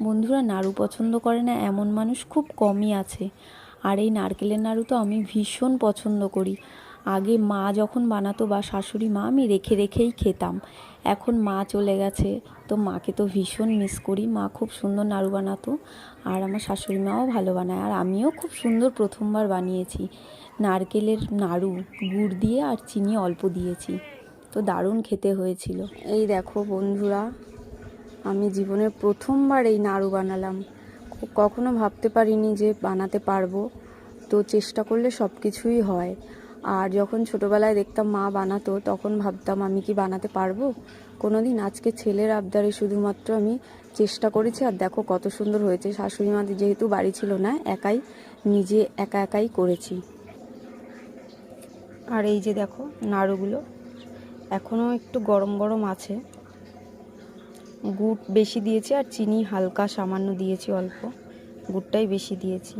বন্ধুরা, নাড়ু পছন্দ করে না এমন মানুষ খুব কমই আছে। আর এই নারকেলের নাড়ু তো আমি ভীষণ পছন্দ করি। আগে মা যখন বানাতো বা শাশুড়ি মা, আমি রেখে রেখেই খেতাম। এখন মা চলে গেছে, তো মাকে তো ভীষণ মিস করি। মা খুব সুন্দর নাড়ু বানাতো, আর আমার শাশুড়ি মাও ভালো বানায়। আর আমিও খুব সুন্দর প্রথমবার বানিয়েছি নারকেলের নাড়ু, গুড় দিয়ে আর চিনি অল্প দিয়েছি, তো দারুণ খেতে হয়েছিল। এই দেখো বন্ধুরা, আমি জীবনের প্রথমবার এই নাড়ু বানালাম। কখনো ভাবতে পারিনি যে বানাতে পারবো, তো চেষ্টা করলে সব কিছুই হয়। আর যখন ছোটোবেলায় দেখতাম মা বানাতো, তখন ভাবতাম আমি কি বানাতে পারবো কোনো দিন। আজকে ছেলের আবদারে শুধুমাত্র আমি চেষ্টা করেছি, আর দেখো কত সুন্দর হয়েছে। শাশুড়ি মা যেহেতু বাড়ি ছিল না, নিজে একাই করেছি। আর এই যে দেখো নাড়ুগুলো এখনও একটু গরম গরম আছে। গুড় বেশি দিয়েছি আর চিনি হালকা সামান্য দিয়েছি, অল্প, গুড়টাই বেশি দিয়েছি।